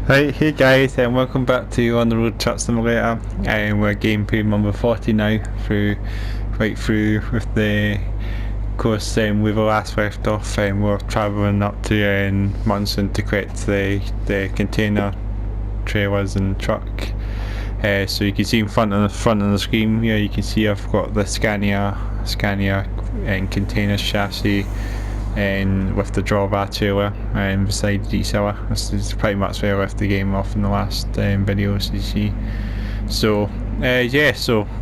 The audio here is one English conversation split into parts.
Right, hey guys, and welcome back to On the Road Truck Simulator. We're gameplay number 40 now, right through with the course. We've last left off, and we're travelling up to Munchen to collect the container trailers and truck. So you can see in front of the screen here, you can see I've got the Scania and container chassis, and with the drawbar trailer beside each other. This is pretty much where I left the game off in the last videos, you see. So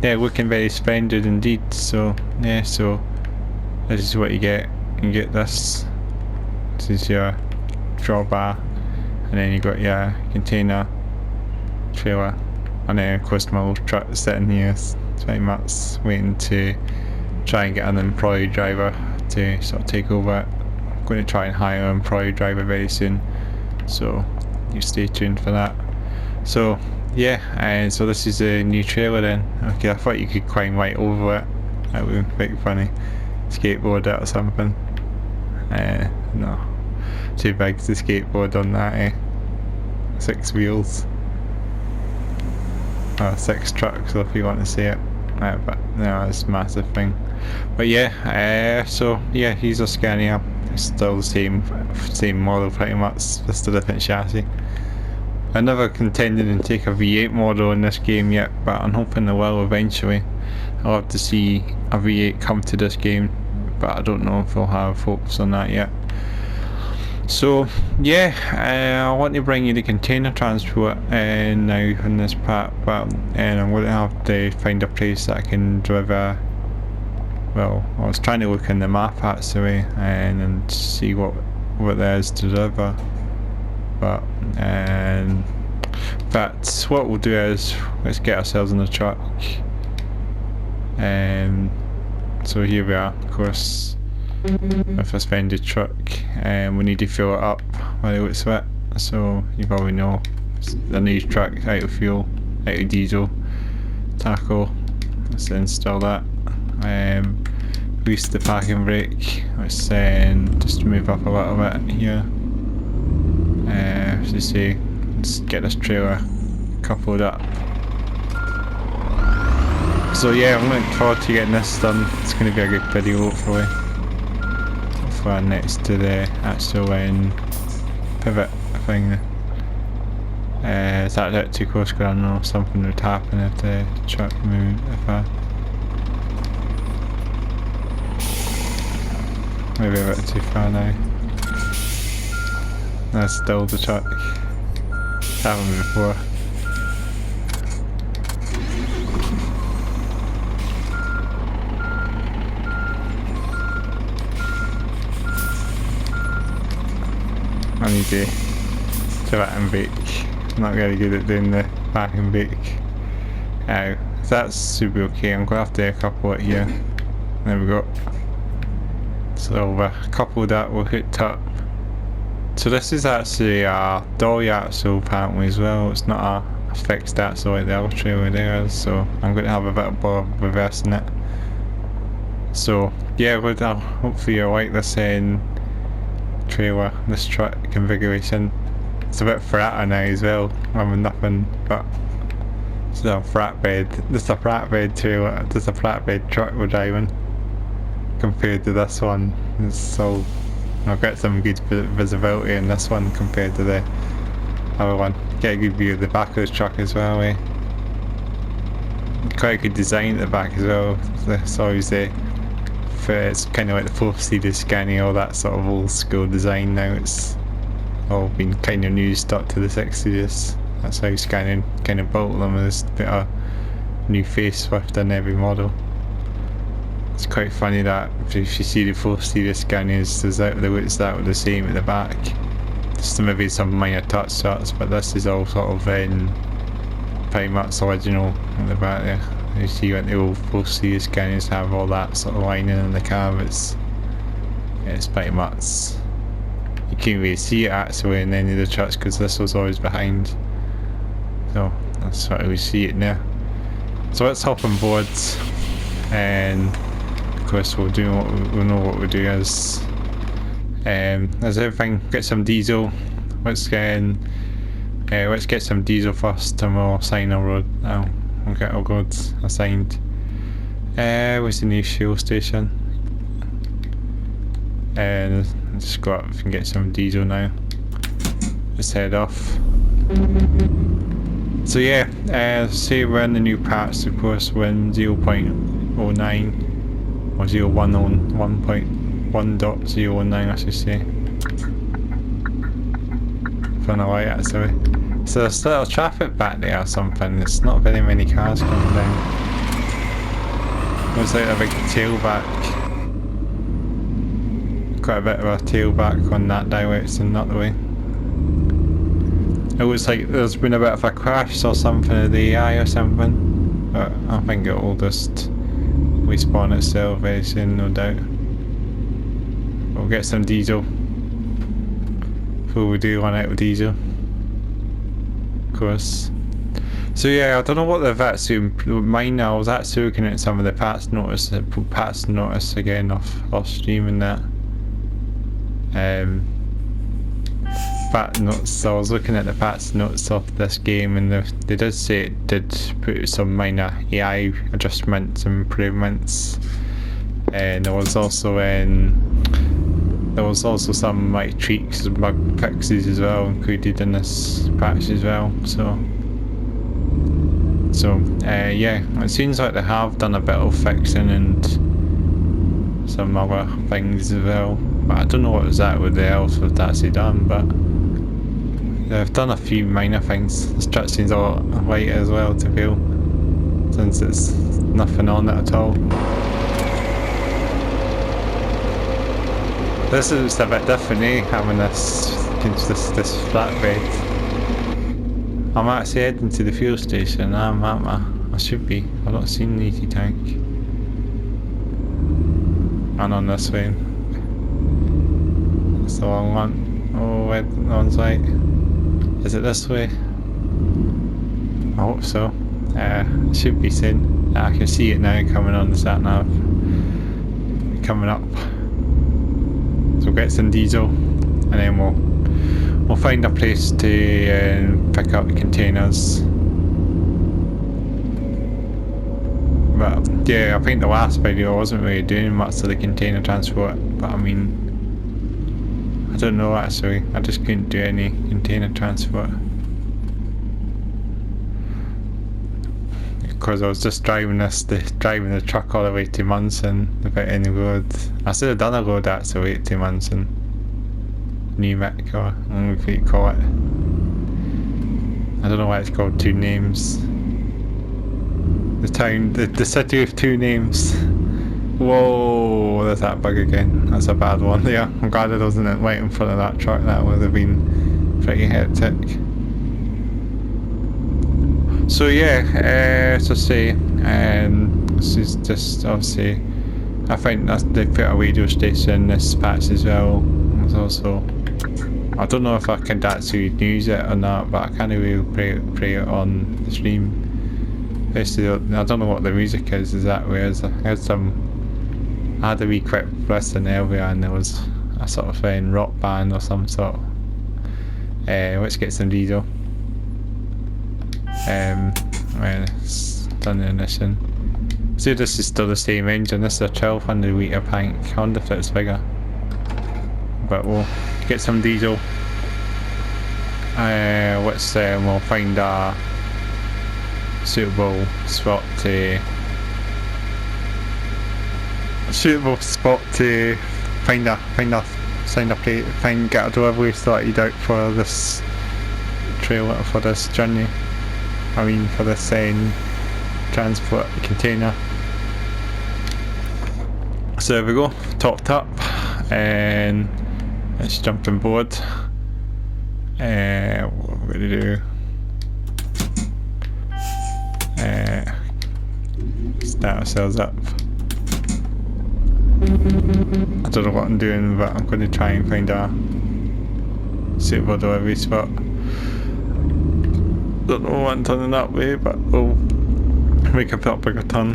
looking very splendid indeed. So this is what you get. You get this. This is your drawbar, and then you got your container trailer, and then of course my little truck sitting here, pretty much waiting to try and get an employee driver to sort of take over. I'm going to try and hire an employee driver very soon, so you stay tuned for that. So yeah, and so this is a new trailer then. Okay, I thought you could climb right over it. That would be quite funny. Skateboard it or something. No, too big to skateboard on that. 6 wheels. Or 6 trucks if you want to see it. But no, it's a massive thing. But yeah, so yeah, he's a Scania. It's still the same model pretty much, just a different chassis. I never contended to take a V8 model in this game yet, but I'm hoping I will eventually. I'll have to see a V8 come to this game, but I don't know if I'll have hopes on that yet. So yeah, I want to bring you the container transport now in this part, but I'm going to have to find a place that I can deliver. Well, I was trying to look in the map actually and see what there is to deliver, but what we'll do is let's get ourselves in the truck. So here we are, of course, with a suspended truck, and we need to fill it up by the looks of it. So you probably know it's a new truck, out of fuel, out of diesel, tackle. Let's install that. Release the parking brake. Let's just move up a little bit here. As you see, let's get this trailer coupled up. So yeah, I'm looking forward to getting this done. It's going to be a good video hopefully. For next to the actual pivot thing. Is that a bit too close? Because I know something would happen if the truck moved. Maybe a bit too far now. That's still the truck. It's happened before. I need to pivot and brake. I'm not very good at doing the back and brake. So that's super okay. I'm going to have to couple it here. There we go. So we've coupled that, we're hooked up. So this is actually a Dolly axle apparently as well. It's not a fixed axle like the other trailer there is, so I'm going to have a bit of reversing it. So yeah, hopefully you'll like this trailer, this truck configuration. It's a bit flatter now as well. I mean nothing but it's a flatbed. Just a flatbed trailer, just a flatbed truck we're driving. Compared to this one, so I'll get some good visibility in this one compared to the other one. Get a good view of the back of the truck as well. Quite a good design at the back as well. It's always it's kind of like the 4-seater Scania, all that sort of old school design now. It's all been kind of new stuck to the 6-seaters. That's how Scania kind of built them, as a bit of new facelift in every model. It's quite funny that if you see the 4-seater Scanias, the looks that were the same at the back. Just maybe some minor touch ups, but this is all sort of pretty much original at the back there. You see what the old 4-seater Scanias have, all that sort of lining in the cab. It's pretty much, you can't really see it actually in any of the trucks because this was always behind. So that's how we see it now. So let's hop on board, and of course we'll know what we do as everything. Get some diesel. Let's Let's get some diesel first and we'll sign our road. We'll get our roads assigned. Where's the new fuel station? And just go up and get some diesel now. Let's head off. So yeah, say we're in the new patch, of course we're in 0.09 or 1.1.09 I should say. From the light actually. So there's a little traffic back there or something. There's not very many cars coming down. Looks like a big tailback. Quite a bit of a tailback on that direction, not the way. It looks like there's been a bit of a crash or something of the AI or something. But I think it will just respawn itself very soon, no doubt. We'll get some diesel. Before we do run out of diesel. Of course. So yeah, I don't know what they've actually, mine I was actually looking at some of the patch notice again off stream and that. Patch notes, so I was looking at the patch notes of this game and they did say it did put some minor AI adjustments and improvements. And there was also some like tweaks and bug fixes as well included in this patch as well. So yeah, it seems like they have done a bit of fixing and some other things as well. But I don't know what exactly they else have actually done, but they've done a few minor things. This track seems a lot lighter as well to feel, since it's nothing on it at all. This is a bit different, having this flatbed. I'm actually heading to the fuel station. I should be. I've not seen the ET tank. And on this way. It's the long one. Oh, on site. Is it this way? I hope so. It should be soon. I can see it now coming on the sat nav. Coming up. So we'll get some diesel and then we'll find a place to pick up the containers. But yeah, I think the last video I wasn't really doing much of the container transport, but I mean, I don't know actually, I just couldn't do any container transport. Because I was just driving the truck all the way to Munchen without any road. I should have done a road actually to Munchen. New Mick, or whatever you call it. I don't know why it's called two names. The town, the city with two names. Whoa, there's that bug again. That's a bad one. Yeah, I'm glad I wasn't right in front of that truck. That would have been pretty hectic. So yeah, so say, this is just obviously, I think that they put a radio station in this patch as well. There's also, I don't know if I can actually use it or not, but I can't really play it on the stream. Basically, I don't know what the music is exactly. I had a wee quick listen earlier and there was a sort of rock band or some sort. Let's get some diesel. Right, it's done the ignition. See, this is still the same engine. This is a 1200 litre tank. I wonder if it's bigger. But we'll get some diesel. We'll find a suitable spot to get a delivery started out for this trailer, for this journey. I mean, for this transport container. So there we go, topped up, and let's jump on board. What we're going to do, start ourselves up. I don't know what I'm doing, but I'm going to try and find a suitable delivery spot. Don't know what I'm turning that way, but we'll make a bit bigger turn.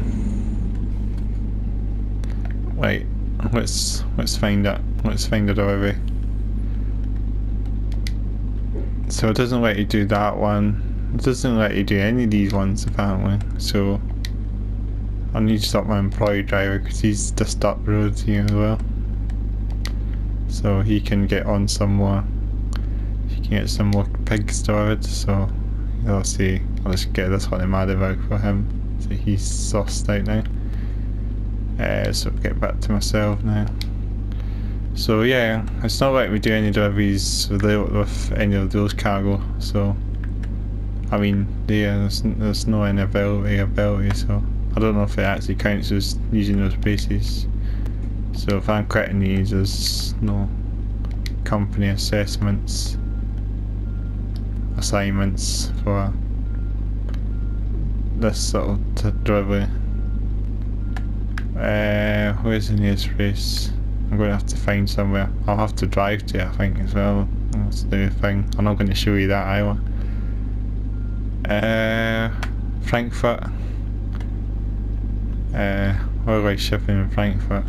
Right, let's find it. Let's find a delivery. So it doesn't let you do that one. It doesn't let you do any of these ones apparently. So I need to stop my employee driver because he's just up the road here as well. So he can get on some more. He can get some more pig storage. So I'll see. I'll just get this one in Maiden Voyage for him. So he's sauced out now. So I'll get back to myself now. So yeah, it's not like we do any deliveries with any of those cargo. So I mean, yeah, there's no availability. So I don't know if it actually counts as using those bases. So if I'm quitting these, there's no company assignments for this sort of delivery. Where's the nearest place? I'm going to have to find somewhere. I'll have to drive to, I think, as well. That's the thing. I'm not going to show you that either. Frankfurt. Railway shipping in Frankfurt.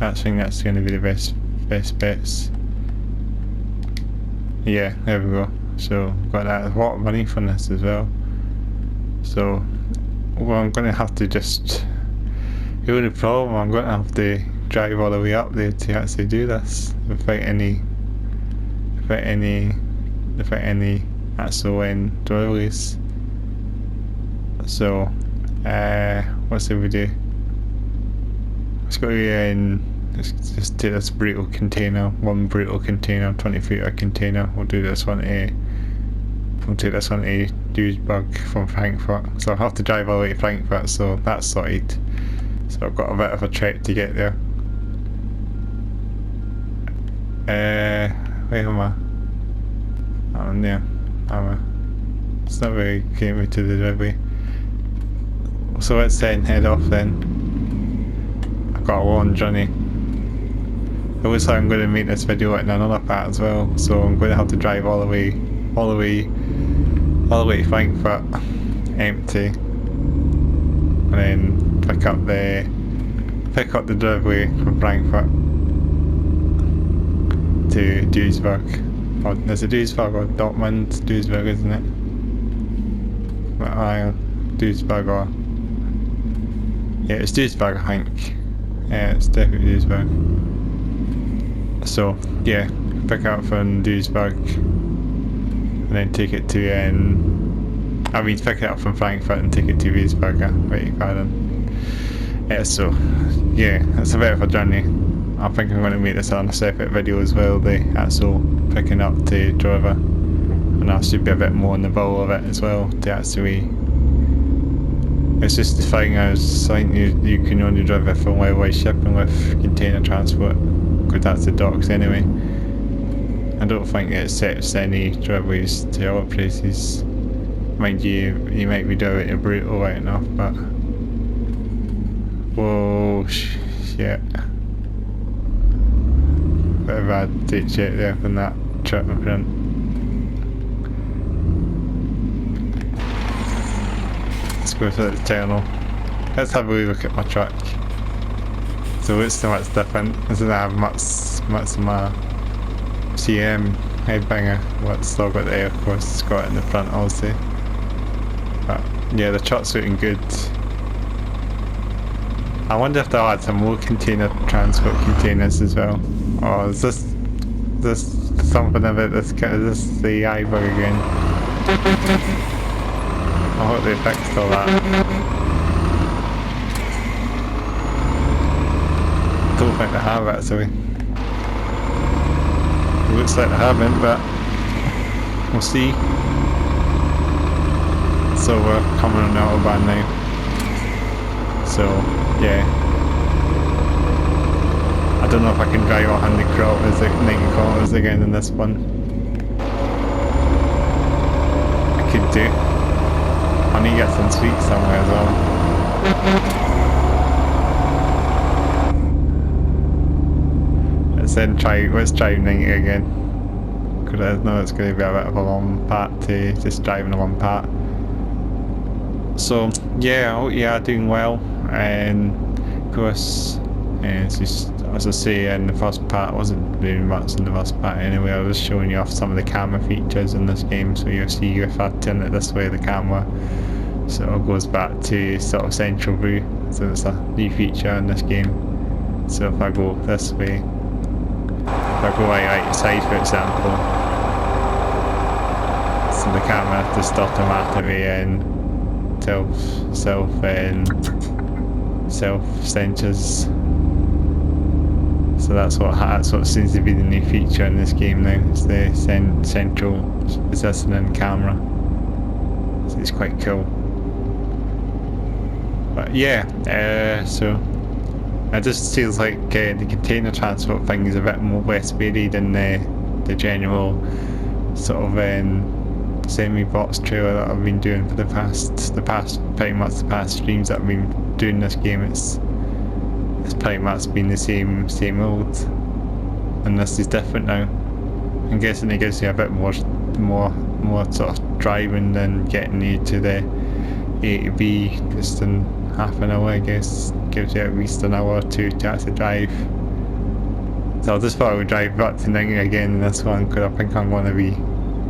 I think that's going to be the best bets. Yeah, there we go. So got that. There's a lot of money from this as well. So well, I'm going to have to just. The only problem, I'm going to have to drive all the way up there to actually do this without any actual deliveries. So what's it we do? Let's go in. Let's just take this Brutto container, one Brutto container, 20-footer container. We'll do this one to. We'll take this one to Duisburg from Frankfurt. So I'll have to drive all the way to Frankfurt. So that's sorted. So I've got a bit of a trek to get there. Where am I? I'm there. It's not very getting me to the delivery. So let's then head off then. I've got a long journey. It looks like I'm going to make this video in another part as well. So I'm going to have to drive all the way to Frankfurt, empty, and then pick up the delivery from Frankfurt to Duisburg. Or is it Duisburg or Dortmund? Duisburg, isn't it? Duisburg or yeah, it's Duisburg, I think. Yeah, it's definitely Duisburg. So yeah, pick up from Duisburg and then take it to pick it up from Frankfurt and take it to Duisburg. Wait, pardon. Yeah, so yeah, it's a bit of a journey. I think I'm going to make this on a separate video as well, the actual picking up to driver, and I should be a bit more in the ball of it as well to actually. It's just the thing is, I think you can only drive it from railway shipping with container transport, because that's the docks anyway. I don't think it accepts any deliveries to other places. Mind you, you might be doing it brutal right enough, but whoa, shit. Bit of a bad ditch check there from that truck in front. Let's go to the terminal. Let's have a wee look at my truck. So it's so much different. It doesn't have much of my CM headbanger. What's still got there, of course, it's got it in the front also. But yeah, the truck's looking good. I wonder if they'll add some more transport containers as well. Or is this something about this? Is this the AI bug again? I hope they fixed all that. Don't think they have actually. It looks like they haven't, but we'll see. So we're coming on autobahn now. So yeah. I don't know if I can drive 100 kilometers, 90 kilometers again in this one. I could do. I need to get some sweets somewhere as well. Let's try 90 again. Because I know it's going to be a bit of a long part to just driving a one part. So yeah, doing well, and of course, it's just as I say in the first part, I wasn't doing much in the first part anyway. I was showing you off some of the camera features in this game, so you'll see if I turn it this way, the camera sort of goes back to sort of central view, so it's a new feature in this game. So if I go this way, if I go right side for example, so the camera just automatically and self censors. So that's what seems to be the new feature in this game now. It's the central positioning camera. So it's quite cool. But yeah, so it just feels like the container transport thing is a bit more less varied than the general sort of semi-box trailer that I've been doing for the past pretty much the past streams that I've been doing this game. It's pretty much been the same old, and this is different now. I'm guessing it gives you a bit more sort of driving than getting you to the A to B just in half an hour. I guess gives you at least an hour or two to actually drive. So I just thought I would drive back to Ningy again in this one, because I think I'm going to be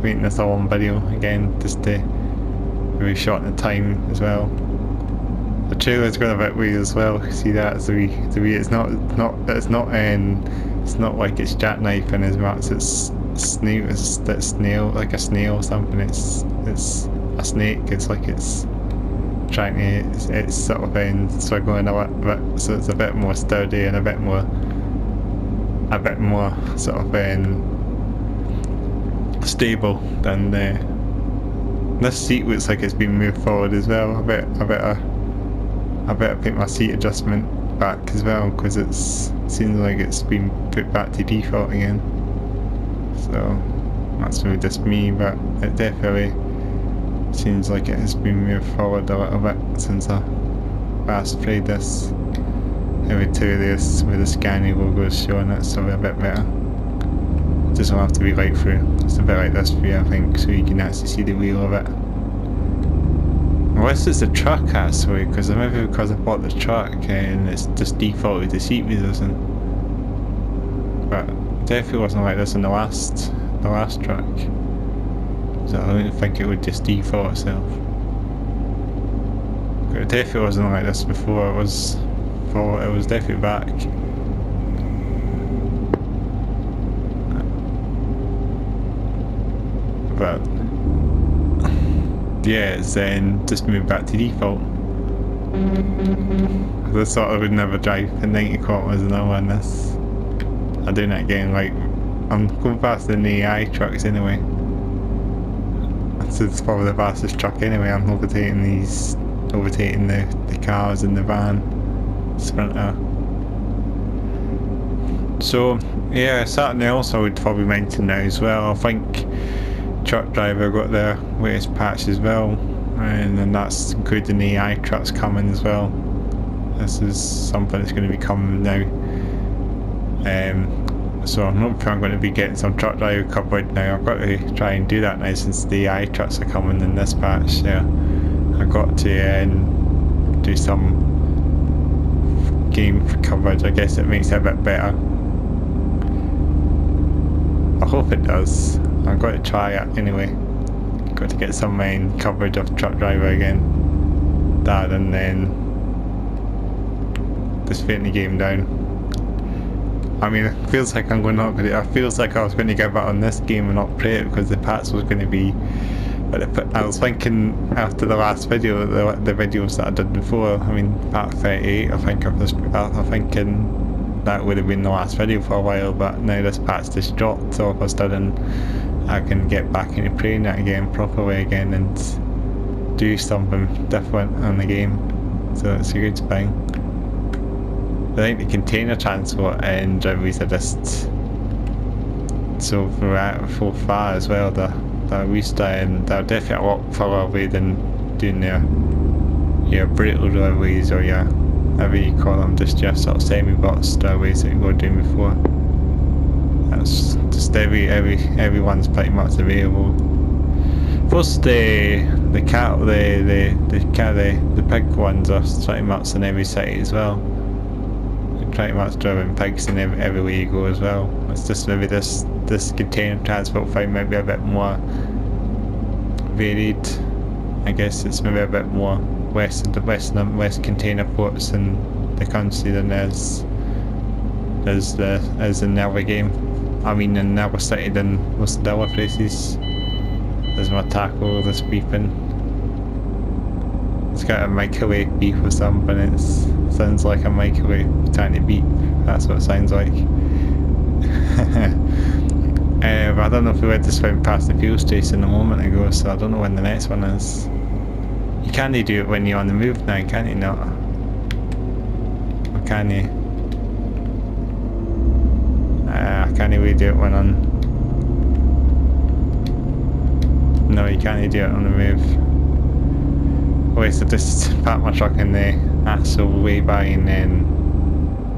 making this all on video again, just to really shorten the time as well. The trailer's going a bit weird as well. See that? It's it's not like it's jackknifing as much. It's snail, like a snail or something. It's a snake. It's like it's trying to. It's sort of struggling a bit. So it's a bit more sturdy and a bit more sort of stable than this seat. Looks like it's been moved forward as well. I better pick my seat adjustment back as well, because it seems like it's been put back to default again. So that's really just me, but it definitely seems like it has been moved forward a little bit since I last played this. Every two of this with the Scania logo is showing it, so a bit better. It doesn't have to be right through. It's a bit like this view, I think, so you can actually see the wheel of it. Unless it's the truck actually, because maybe because I bought the truck and it's just defaulted to seat position. But it definitely wasn't like this in the last truck. So I don't think it would just default itself. But it definitely wasn't like this before. It was definitely back. But yeah, it's then just moved back to default. I thought I would never drive for 90 kilometers an hour on this. I'm doing that again, like I'm going faster than the AI trucks anyway. It's probably the fastest truck anyway. I'm overtaking the cars in the van Sprinter. So yeah, something else I would probably mention now as well. I think truck driver got their latest patch as well, and then that's including the AI trucks coming as well. This is something that's going to be coming now. So I'm not sure I'm going to be getting some truck driver coverage now. I've got to try and do that now since the AI trucks are coming in this patch. Yeah, I've got to do some game coverage. I guess it makes it a bit better. I hope it does. I'm going to try it anyway. Got to get some coverage of truck driver again. That and then just fitting the game down. I mean, it feels like I feels like I was going to give up on this game and not play it because the patch was going to be. But I was thinking after the last video, the videos that I did before. I mean, part 38. I'm thinking that would have been the last video for a while, but now this patch just dropped, so if I started, I can get back into playing it again properly again and do something different in the game. So it's a good thing. I think the container transport and deliveries are just so far as well. They're definitely a lot further away than doing your Brutto deliveries or your, whatever you call them, just your sort of semi-box deliveries that you were doing before. That's just everyone's pretty much available. Plus the pig ones are pretty much in every city as well. pretty much driving pigs in every way you go as well. It's just maybe this container transport thing might be a bit more varied. I guess it's maybe a bit more west container ports in the country than is in the other game. I mean in the other city than most of the other places. There's more tackle, there's beeping. It's got a microwave beep or something. It sounds like a microwave trying to beep. That's what it sounds like. But I don't know if we went to swim past the fuel station a moment ago, so I don't know when the next one is. You can't do it when you're on the move now, can you not? Or can you? I can't really do it when on. No, you can't do it on the move. Wait, so just park my truck in the actual way by and then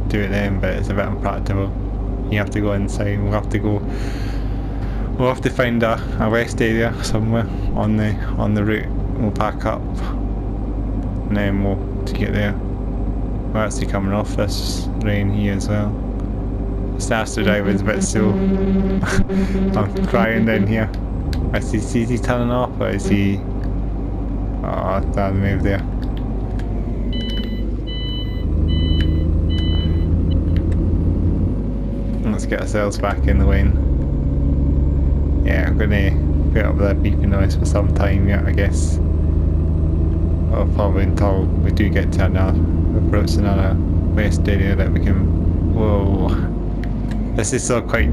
do it then, but it's a bit unpractical. You have to go inside. We'll have to find a rest area somewhere on the route. We'll pack up and then we'll to get there. We're actually coming off this rain here as well. The after driving's a bit slow. I'm crying down here. Is he turning off or is he? Oh, that move there. Let's get ourselves back in the lane. Yeah, I'm gonna put up that beeping noise for some time yet, I guess. Well, probably until we do get to approach another rest area that we can. Whoa! This is still quite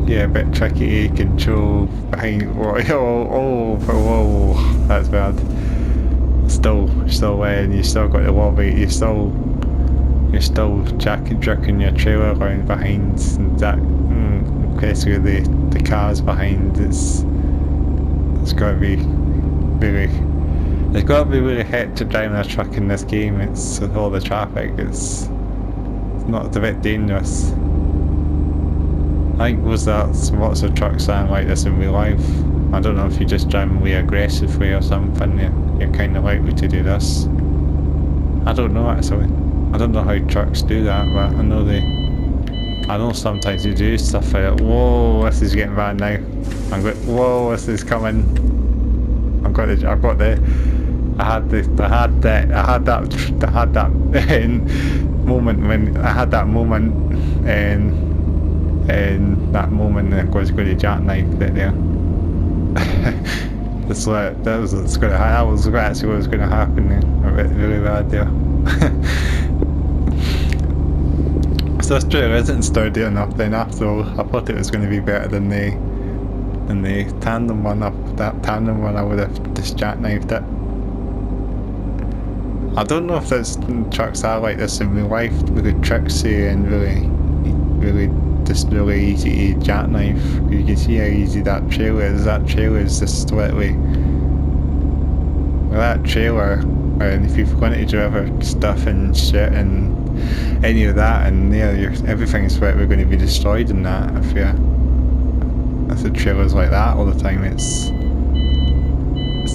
yeah, a bit tricky to control behind. Whoa! That's bad. Still when you still got the lobby, you're still jerking your trailer around behind, and that basically the cars behind. It's got to be really. It's got to be really hectic driving a truck in this game. It's with all the traffic. It's a bit dangerous. I think lots of trucks aren't like this in real life. I don't know if you're just driving really aggressively or something. You're kind of likely to do this. I don't know actually. I don't know how trucks do that, but I know sometimes they do stuff like that. Whoa, this is getting bad now. Whoa, this is coming. I had that moment when I had that moment and that moment I was going to jackknife it there. That was actually what was going to happen there. A bit really bad there. So this trailer isn't sturdy enough then after all. I thought it was going to be better than the tandem one. That tandem one I would have just jackknifed it. I don't know if there's trucks are like this in real life, really tricksy and really easy to jackknife. You can see how easy that trailer is. That trailer is just literally with that trailer, and if you've gone to driver stuff and shit and any of that, and everything's literally going to be destroyed in that if the trailers like that all the time. It's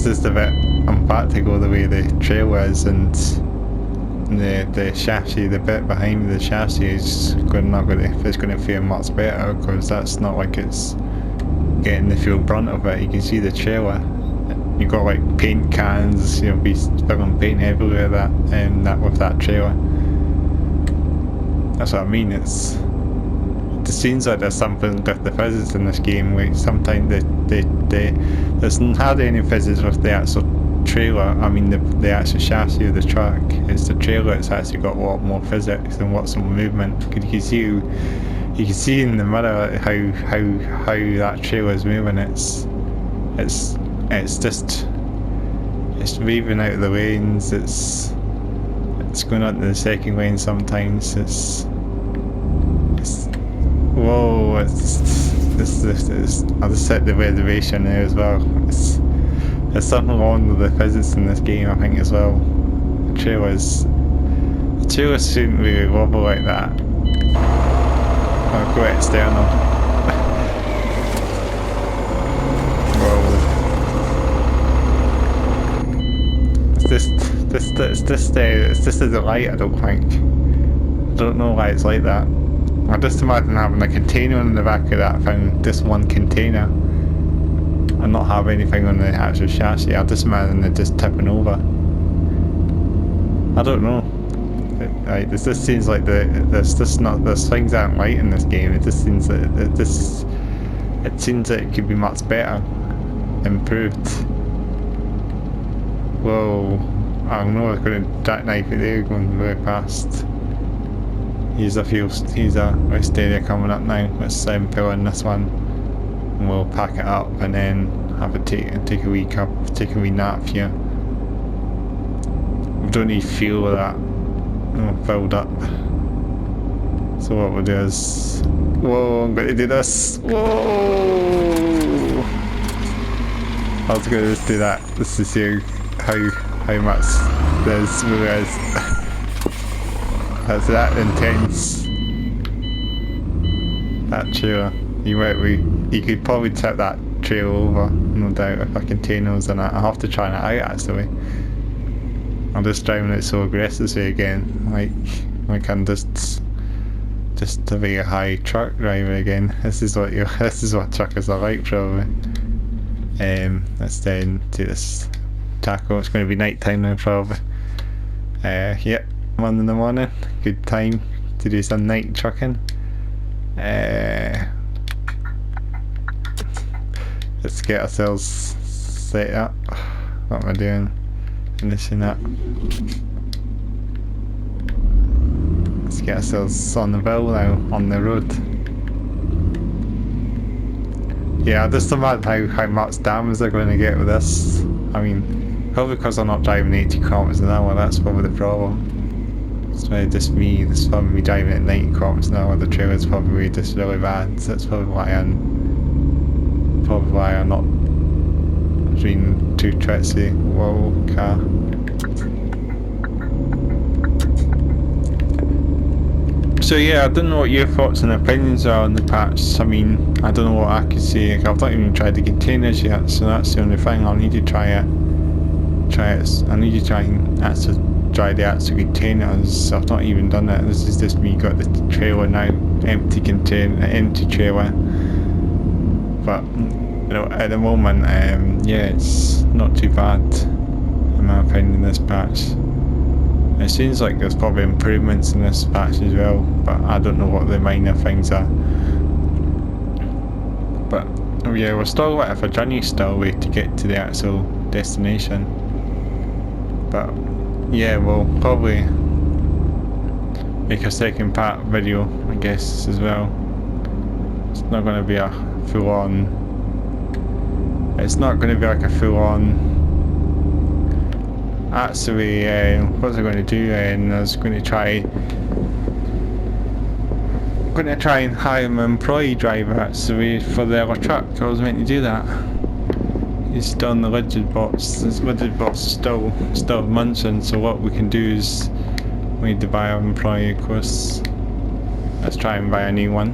just a bit unpractical the way the trailer is, and the chassis, the bit behind the chassis is not going to feel much better because that's not like it's getting the full brunt of it. You can see the trailer. You got like paint cans, be spilling paint everywhere that with that trailer. That's what I mean. It seems like there's something with the physics in this game. Like sometimes there's hardly any physics with the actual trailer. I mean the actual chassis of the truck. It's the trailer that's actually got a lot more physics and lots more movement. You can see in the mirror how that trailer is moving. It's weaving out of the lanes. It's going onto the second lane sometimes. Whoa! I'll just set the reservation there as well. There's something wrong with the physics in this game, I think, as well. The trailers shouldn't really wobble like that. I'll go external. Whoa. it's just a delight, I don't think. I don't know why it's like that. I just imagine having a container on the back of that thing, just one container, and not have anything on the actual chassis. I just imagine it just tipping over. I don't know. This just seems like there's things aren't right in this game. It just seems that it seems that it could be much better, improved. Whoa! I don't know. I was going to jackknife it there, going very fast. Here's a rest area coming up now. Let's fill in this one, and we'll pack it up, and then have a take a wee nap here. We don't need fuel with that. We're filled up. So what we'll do is, whoa! I'm going to do this. Whoa! I was going to just do that just to see how much there's really is. That's that intense. That trailer. You could probably tip that trailer over, no doubt, if a container was in it. I'll have to try it out actually. I'm just driving it so aggressively again, like I'm just to be a high truck driver again. This is what truckers are like probably. Let's then do this tackle. It's going to be night time now probably. Yep, 1 in the morning. Good time to do some night trucking. Let's get ourselves set up. What am I doing? Finishing up. Let's get ourselves on the bill now, on the road. Yeah, I just imagine how much damage they're going to get with this. I mean, probably because I'm not driving 80 kilometers an hour, that's probably the problem. It's probably just me, this is probably me driving at 90 kilometers an hour, the trailer's probably just really bad, so that's probably why I'm not being too twitchy. Whoa, car. So yeah, I don't know what your thoughts and opinions are on the patch. I mean, I don't know what I could say. I've not even tried the containers yet, so that's the only thing. I'll need to try it. I need to try and actually try the actual containers. I've not even done it. This is just me got the trailer now, empty trailer. But you know, at the moment, yeah, it's not too bad in my opinion. This patch. It seems like there's probably improvements in this patch as well, but I don't know what the minor things are. But oh yeah, we're still a bit of a journey still way to get to the actual destination. But yeah, we'll probably make a second part video, I guess, as well. It's not going to be a full-on. It's not going to be like a full-on. Actually, what was I going to do? I was going to try and hire an employee driver actually for the other truck. I was meant to do that. He's still in the rigid box. This rigid box is still Munchen. So what we can do is we need to buy an employee, of course. Let's try and buy a new one.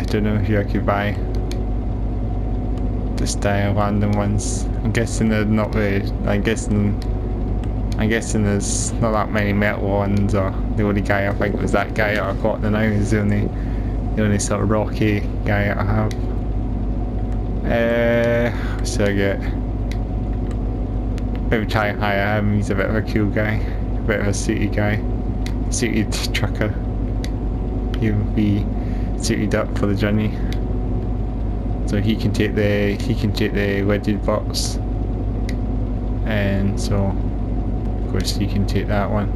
Don't know who I could buy. Just random ones. I'm guessing they're not really. I'm guessing there's not that many metal ones. Or the only guy I think was that guy that I got now is the only sort of rocky guy that I have. So I get. Maybe try and hire him. He's a bit of a cool guy, a bit of a suited guy, suited trucker. He'll be suited up for the journey. So he can take the rigid box, and so of course he can take that one.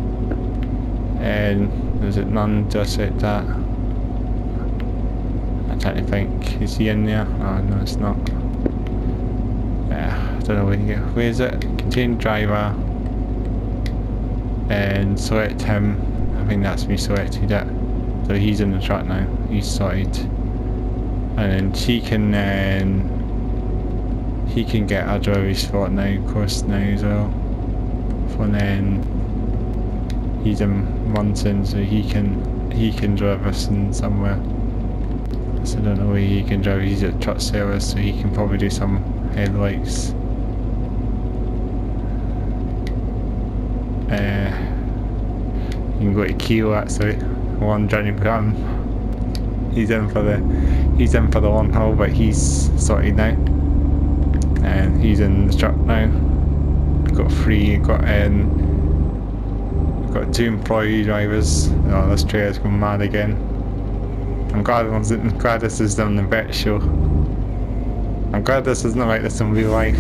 And is it none just like that? I'm trying to think. Is he in there? Oh no, it's not. I don't know where to go. Where is it? Contain driver, and select him. I think that's me selected it. So he's in the truck now. He's sorted. And then he can get a driver's spot now, of course, now as well. And then he's in Munchen, so he can drive us in somewhere. So I don't know where he can drive. He's at truck service, so he can probably do some headlights. You can go to Kiel actually. One Johnny Brown. He's in for the long haul, but he's sorted now. And he's in the truck now. Got 2 employee drivers. Oh, this trailer's going mad again. I'm glad this is on the vet show. I'm glad this isn't like this in real life.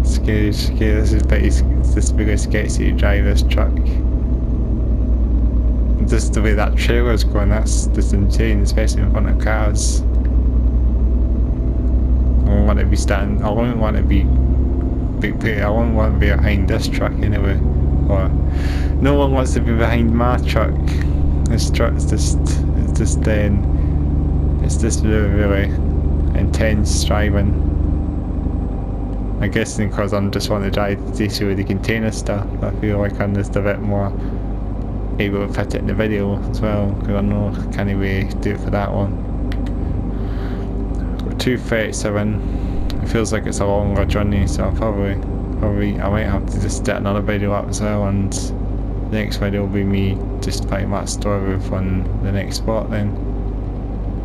Scary. This is really scary to drive this truck. Just the way that trailer's going, that's just insane, especially in front of cars. I don't want to be behind this truck anyway. Or no one wants to be behind my truck. This truck's just really intense driving. I guess because I'm just want to drive with the container stuff, I feel like I'm just a bit more able to fit it in the video as well, because I know I can't really do it for that one. 2:37. It feels like it's a longer journey, so I might have to just set another video up as well, and the next video will be me just putting that story on the next spot then.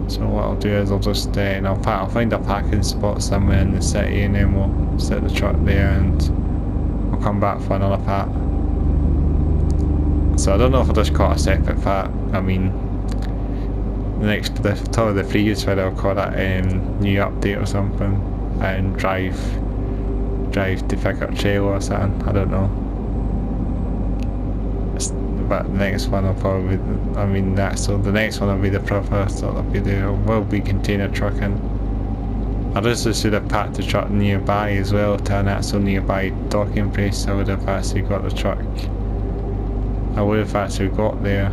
So what I'll do is I'll just I'll find a parking spot somewhere in the city, and then we'll set the truck there and we'll come back for another part. So I don't know if I'll just call it a separate part. I mean, the previous video I'll call that new update or something, and drive to pick up trailer or something. I don't know. But the next one will probably, the next one will be the proper sort of video. Will be container trucking. I just should have packed the truck nearby as well to an actual nearby docking place. I would have actually got the truck. I would have actually got there.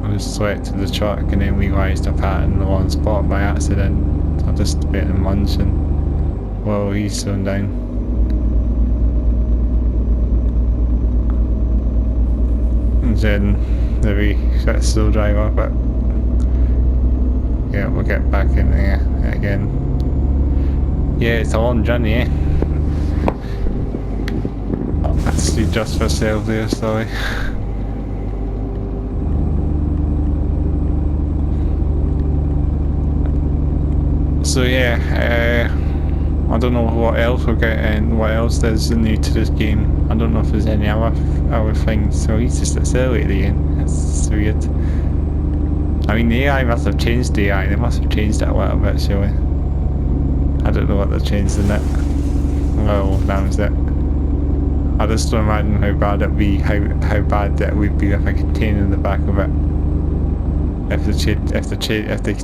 I just selected the truck and then realised I parked in the wrong spot by accident. So I just went in Munchen. Whoa, he's slowing down. And then maybe that's slow driver, but yeah, we'll get back in there again. Yeah, it's a long journey, eh? Let's do just for sale there, sorry. So yeah, I don't know what else we're getting, what else there's new to this game. I don't know if there's any other things. So he's just accelerated again. That's weird. I mean, the AI must have changed the AI. They must have changed it a little bit, surely. I don't know what they've changed in it. Oh, that was it. I just don't imagine how bad it would be. How bad it would be with a container in the back of it. If the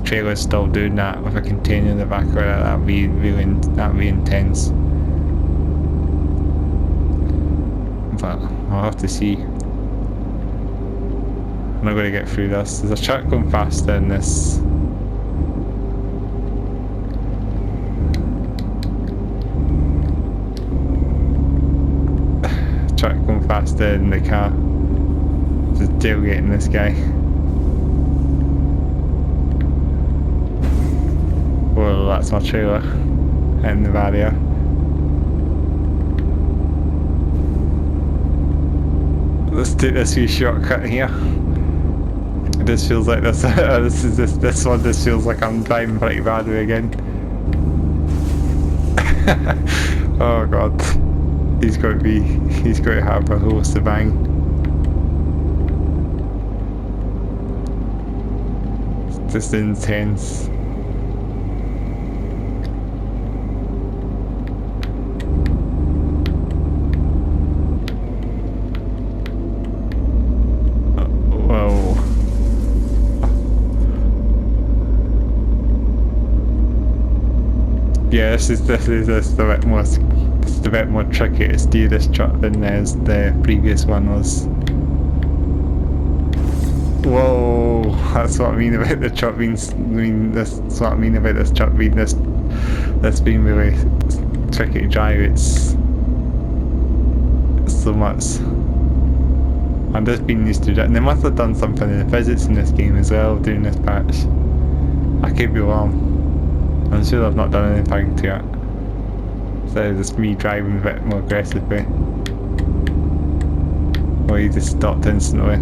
trailer's still doing that with a container in the back of it, that'd be intense. But I'll have to see. I'm not going to get through this. There's a truck going faster in this. Truck going faster in the car. Just tailgating this guy. Well, that's my trailer in the barrier. Let's take this wee shortcut here. It just feels like this. This one just feels like I'm driving pretty badly again. Oh god, he's going to have a whole shebang. It's just intense. Yeah, this is a bit more tricky to steer this truck than as the previous one was. Whoa, that's what I mean about the truck being. That's what I mean about this truck being this being really tricky to drive. It's so much. I'm just being used to it, and they must have done something in the physics in this game as well during this patch. I could be wrong. I'm sure I've not done anything to it. So just me driving a bit more aggressively. where he just stopped instantly.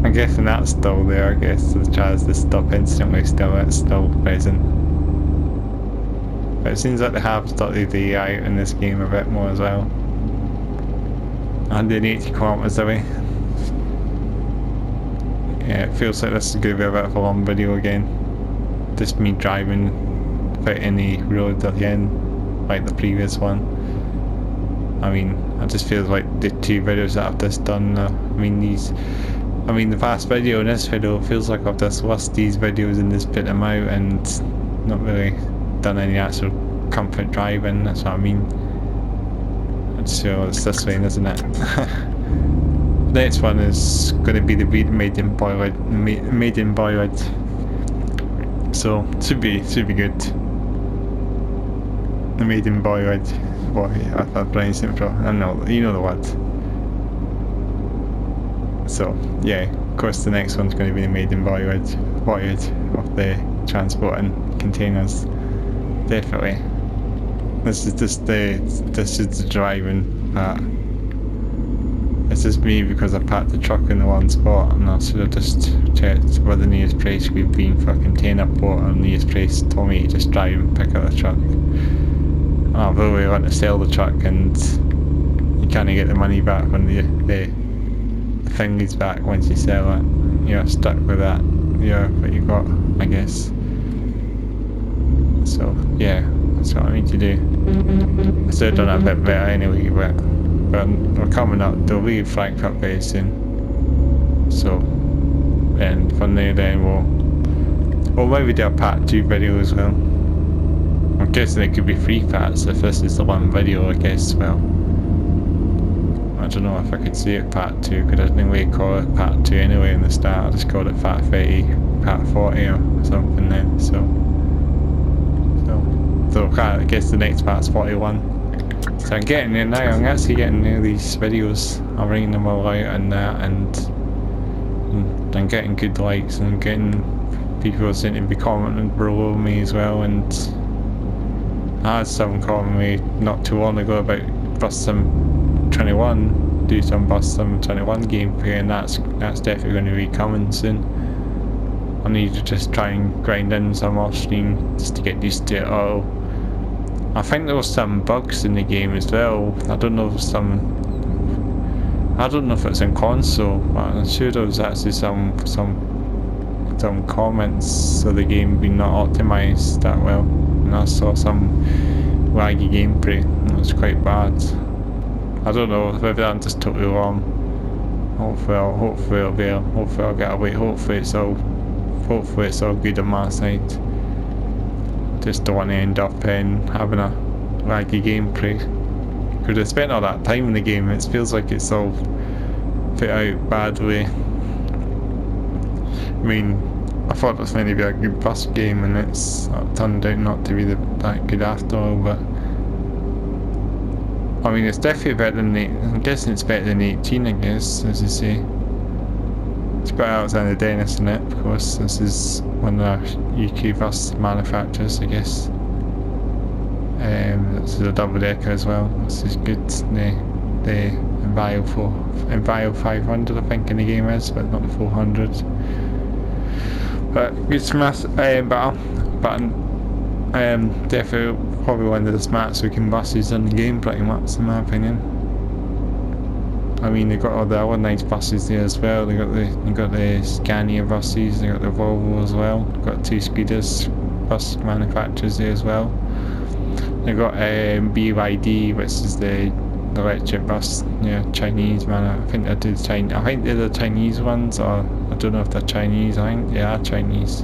I'm guessing that's still there. I guess the chance to stop instantly it's still present. But it seems like they have started the AI in this game a bit more as well. 180 kilometers away. Yeah, it feels like this is going to be a bit of a long video again. Just me driving without any road again, like the previous one. I mean, it just feels like the 2 videos that I've just done. I mean, the past video and this video feels like I've just lost these videos and just put them out and not really done any actual comfort driving. That's what I mean. I just feel it's this way, isn't it? The next one is going to be the Maiden Voyage. So should be good. The Maiden Voyage. Boy, I thought pronounced it wrong. I know, you know the word. So yeah, of course the next one's going to be the Maiden Voyage of the transporting containers. Definitely. This is the driving part. It's just me because I parked the truck in the one spot and I should have just checked where the nearest place would be for a container port, and the nearest place told me to just drive and pick up the truck. And I really want to sell the truck and you can't get the money back when the thing is back once you sell it. You're stuck with that. Yeah, what you got, I guess. So yeah, that's what I need to do. I should have done it a bit better anyway, but we're coming up. They'll leave Frankfurt very soon. So, and from there then we'll maybe do a part 2 video as well. I'm guessing it could be 3 parts if this is the one video, I guess. Well, I don't know if I could see it part 2, because I didn't really call it part 2 anyway in the start. I just called it part 30, part 40 or something then. So I guess the next part's 41. So I'm getting there now. I'm actually getting near these videos. I'm bringing them all out and that, and I'm getting good likes and getting people seem to be commenting below me as well. And I had someone calling me not too long ago about Bus Sim 21, do some Bus Sim 21 gameplay, and that's definitely going to be coming soon. I need to just try and grind in some off stream just to get used to it all. I think there was some bugs in the game as well. I don't know if it's in console, but I'm sure there was actually some comments of the game being not optimised that well, and I saw some laggy gameplay. It was quite bad. I don't know if I'm just totally wrong. Hopefully I'll get away. Hopefully it's all good on my side. Just don't want to end up having a laggy gameplay, because I spent all that time in the game. It feels like it's all put out badly. I mean, I thought it was meant to be a good bus game, and it's turned out not to be that good after all. But I mean, it's definitely better than I'm guessing it's better than 18, I guess, as you say. It's got Alexander Dennis in it, of course. This is one of the UK bus manufacturers, I guess. This is a double decker as well. This is good. The Envio 500, I think, in the game is, but not the 400. But good smash battle. Definitely probably one of the smartest looking buses in the game, pretty much, in my opinion. I mean, they've got all the other nice buses there as well. They got the Scania buses, they got the Volvo as well. They've got 2 Swedish bus manufacturers there as well. They've got BYD, which is the electric bus, Chinese man. I think they're the Chinese ones, or I don't know if they're Chinese. I think they are Chinese.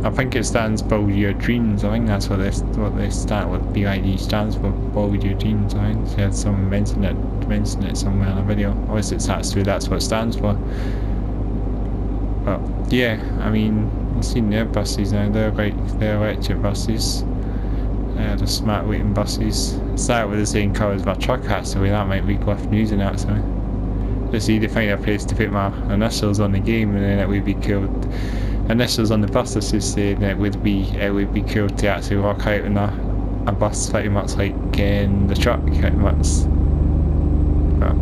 I think it stands Build Your Dreams. I think that's what they start with. BYD stands for Build Your Dreams. I think they had someone mention it somewhere in a video. Obviously that's what it stands for. But yeah, I mean, you've seen their buses now. They're electric buses. The smart waiting buses. Start with the same colour as my truck actually. That might be worth using actually. Just need to find a place to put my initials on the game, and then it would be cool. Initials on the bus, I should say, and it would be cool to actually walk out in a a bus pretty much like in the truck pretty much. But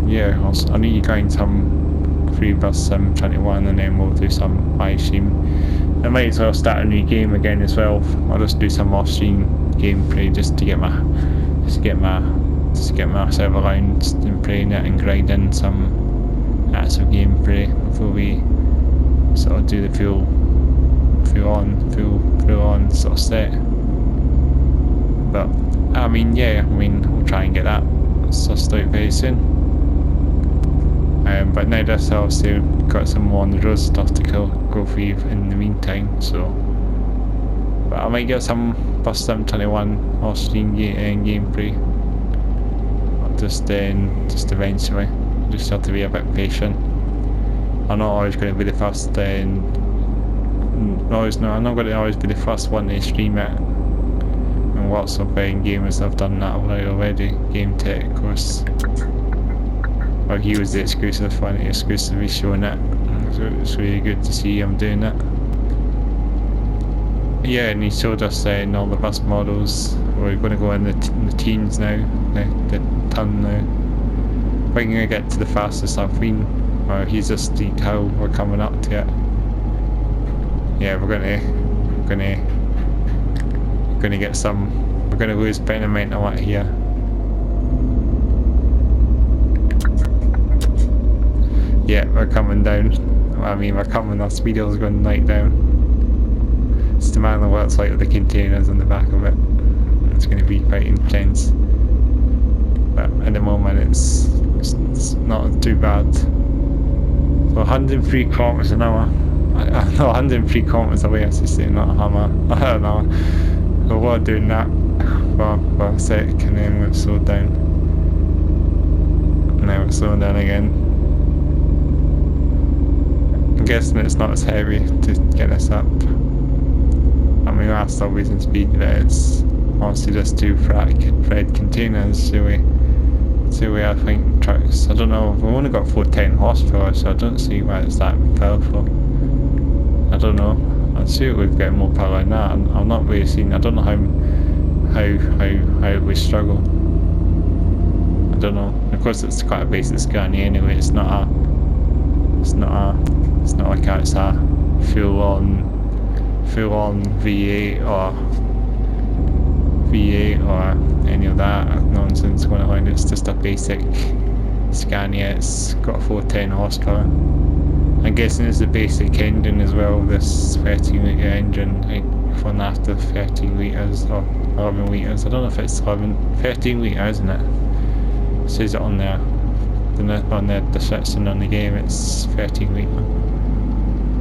yeah, I need to grind some free bus sim 21 and then we'll do some live stream. I might as well start a new game again as well. I'll just do some off stream gameplay just to get myself around and playing it and grinding some actual gameplay before we sort of do the full on sort of set. But I mean we'll try and get that sussed out very soon. But now that's obviously got some more on the road stuff to go for you in the meantime, so but I might get some Bus 721 off stream gameplay just eventually. Just have to be a bit patient. I'm not always going to be the first I'm not going to always be the first one to stream it. And lots of gamers have done that already. Game Tech, of course. Well, he was the exclusive one, exclusively showing it. So it's really good to see him doing it. Yeah, and he showed us all the bus models. We're going to go in the teens now, the ton now. We're going to get to the fastest I've been. Or he's just seen how we're coming up to it. Yeah, we're gonna get some. We're gonna lose better momentum out here. Yeah, we're coming down. I mean, our speed is going right down. It's the man that works like with the containers on the back of it. It's going to be quite intense. But at the moment, it's not too bad. So 103 kilometers an hour. No, 103 kilometers away, I should say, not a hammer. I don't know. So we're doing that for a sec, and then we've slowed down. And now we're slowing down again. I'm guessing it's not as heavy to get us up. I mean, we are still losing speed, but it's honestly just two freight containers, so we I think trucks. I don't know, we've only got 410 horsepower, so I don't see why it's that powerful. I don't know. I'd see it would get more power than that. I'm not really seeing. I don't know how we struggle. I don't know. Of course, it's quite a basic Scania anyway. It's not like it's a full on V8 or any of that nonsense going on. It's just a basic Scania. It's got 410 horsepower. I'm guessing it's a basic engine as well, this 13 litre engine, like one after 13 litres or 11 litres. I don't know if it's 13 litre, isn't it? It says it on there. On the description on the game, it's 13 litre.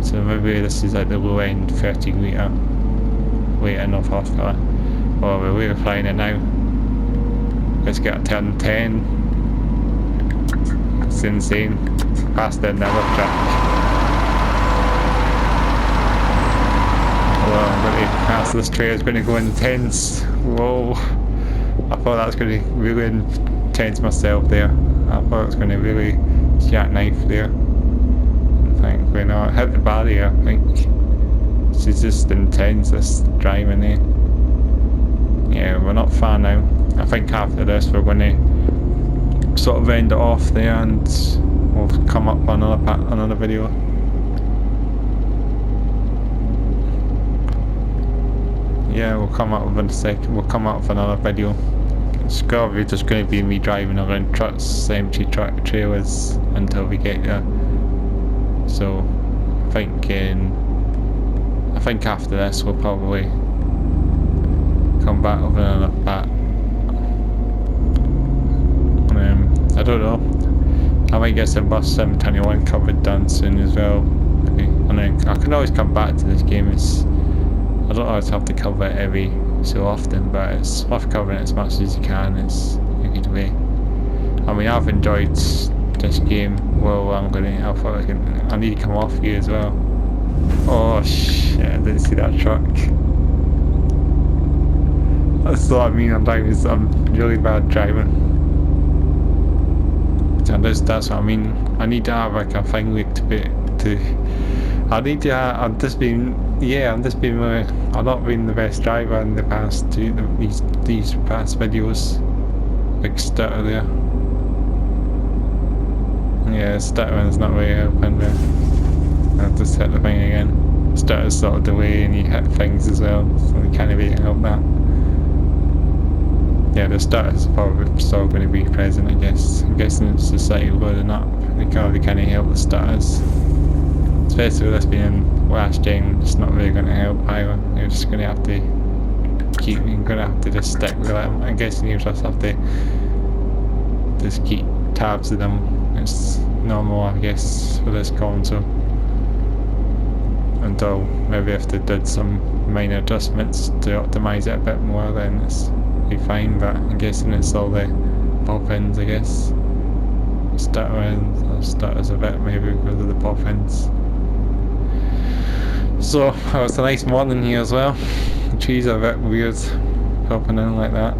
So maybe this is like the low end 13 litre weight enough horsepower. Well, we're flying it now. Let's get a turn 10. It's insane. Past another track. Well, I'm going to pass this trail. It's going to go intense. Whoa. I thought that was going to really intense myself there. I thought it was going to really jackknife there. I think we're not hit the barrier. I think it's just intense, this driving there. Yeah, we're not far now. I think after this we're going to sort of end it off there and we'll come up on another video. Yeah, we'll come up with a second. We'll come up with another video. It's probably just going to be me driving around trucks, empty truck trailers until we get there. So I think after this we'll probably come back with another part. I don't know. I might get some Bus 721 covered done soon as well. Maybe. And then I can always come back to this game. I don't always have to cover it every so often, but it's worth covering it as much as you can. It's a good way. I mean, I've enjoyed this game. Well, I need to come off here as well. Oh shit! I didn't see that truck. That's what I mean. I'm really bad driving. That's what I mean. I need to have like a thing to I need to. I've just been. Yeah, I've just been. I've not been the best driver in the past these past videos. Big stutter there. Yeah, stuttering's not really helping there. I've just hit the thing again. Stutter's sort of the way, and you hit things as well, so you can't really help that. Yeah, the stutter's probably still going to be present, I guess. I'm guessing it's society loading up. They can't help the stutters. Especially with this being in last gen, it's not really going to help either. You're just going to have to just stick with it. I'm guessing you just have to just keep tabs of them. It's normal, I guess, for this console. Until maybe if they did some minor adjustments to optimise it a bit more, then it's be fine, but I'm guessing it's all the pop-ins, I guess. Stutters a bit maybe because of the pop-ins. So, it was a nice morning here as well. The trees are a bit weird popping in like that.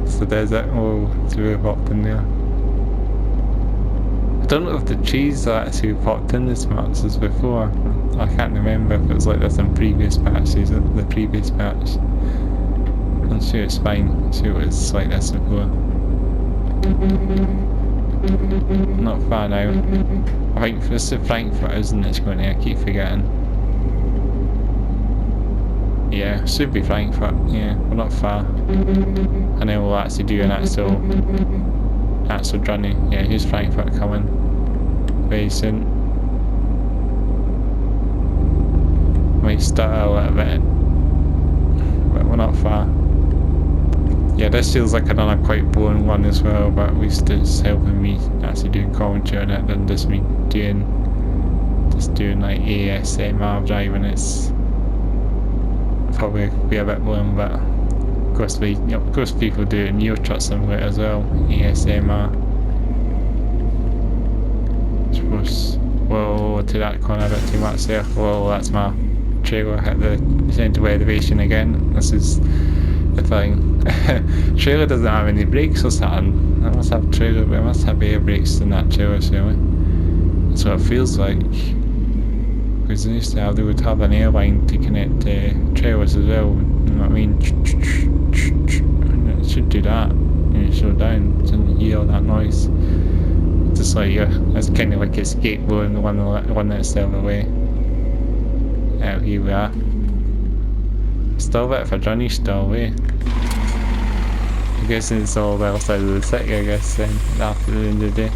It's the desert. Oh, it's really popped in there. I don't know if the trees actually popped in this much as before. I can't remember if it was like this in previous patches, the previous patch. I'm sure it's fine. I'm sure it was like this before. Not far now. I think this is Frankfurt, isn't it? It's going to, I keep forgetting. Yeah, should be Frankfurt. Yeah, we're not far. And then we'll actually do an actual journey. Yeah, here's Frankfurt coming very soon. Might stutter a little bit, but we're not far. Yeah, this feels like another quite boring one as well, but at least it's helping me actually doing commentary on it than just me doing like ASMR driving. It's probably be a bit boring, but of course people do it in your truck simulator as well, ASMR. I suppose. Whoa, to that corner a bit too much there. Whoa, that's my trailer hit the centre elevation again. This is the thing. Trailer doesn't have any brakes or something. I must have trailer, but I must have air brakes in that trailer, surely. That's what it feels like. Because they would have an airline to connect trailers as well. You know what I mean? It should do that. And you slow down, so you hear all that noise. Just like it's kind of like a skateboard, the one that's still away. Out here we are. Still a bit of a journey still away. I guess it's all the outside of the city, I guess, then after the end of the day.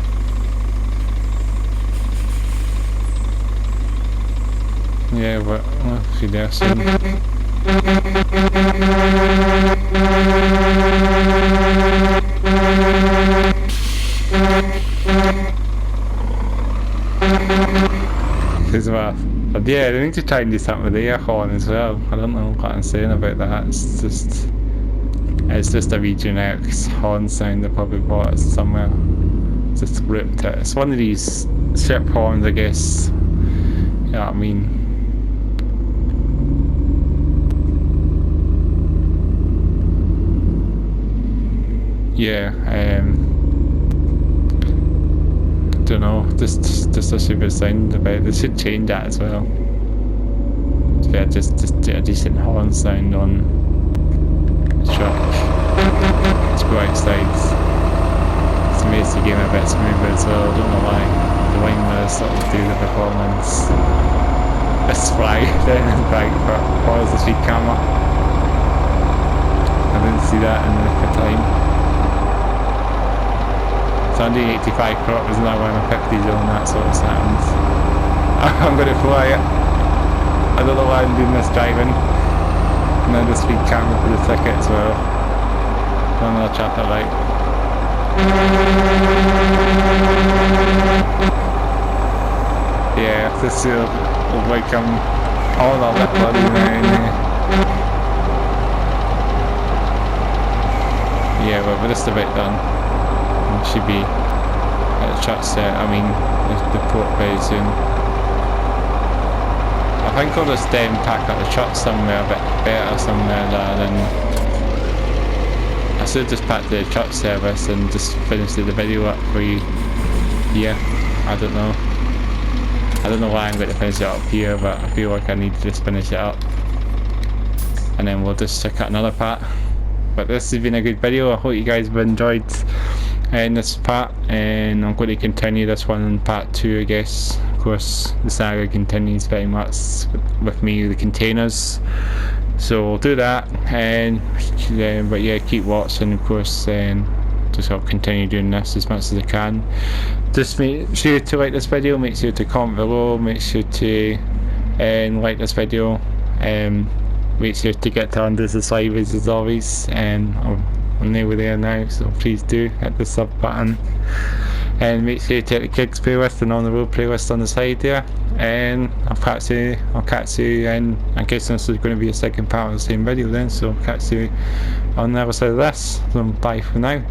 Yeah, but we'll see there soon. Yeah, they need to try and do something with the air horn as well. I don't know what I'm saying about that. It's just a region out horn sound they probably bought it somewhere. Just ripped it. It's one of these ship horns, I guess. You know what I mean? Yeah, don't know, just a super sound about it. They should change that as well. Yeah, just a decent horn sound on the truck. Let's go outside. It's makes the game a bit smoother as well, I don't know why. The wing mirrors sort of do the performance. Let's fly down and back, but what is the speed camera? I didn't see that in the time. So I'm doing 85 crop, isn't that when I'm 50s on that sort of sound? I'm going to fly it. I don't know why I'm doing this driving. And then the speed camera for the ticket as well. Another traffic light. Yeah, this will like I'm all of that bloody now. Yeah, well, we're just about done. Should be at the truck set, I mean the port very soon. I think I'll just pack up the truck somewhere a bit better somewhere rather than I should just pack the truck service and just finish the video up for you. Yeah, I don't know. I don't know why I'm going to finish it up here, but I feel like I need to just finish it up, and then we'll just check out another part. But this has been a good video. I hope you guys have enjoyed this part, and I'm going to continue this one in part 2, I guess. Of course, the saga continues very much with me, the containers, so we'll do that. And but yeah, keep watching, of course, and just I'll continue doing this as much as I can. Just make sure to like this video, make sure to comment below, make sure to like this video, make sure to get to 100 subscribers as always, and I'm nearly there now, so please do hit the sub button, and make sure to hit the Gigs playlist and On The Road playlist on the side there, and I'll catch you, and I guess this is going to be a second part of the same video then, so I'll catch you on the other side of this. So bye for now.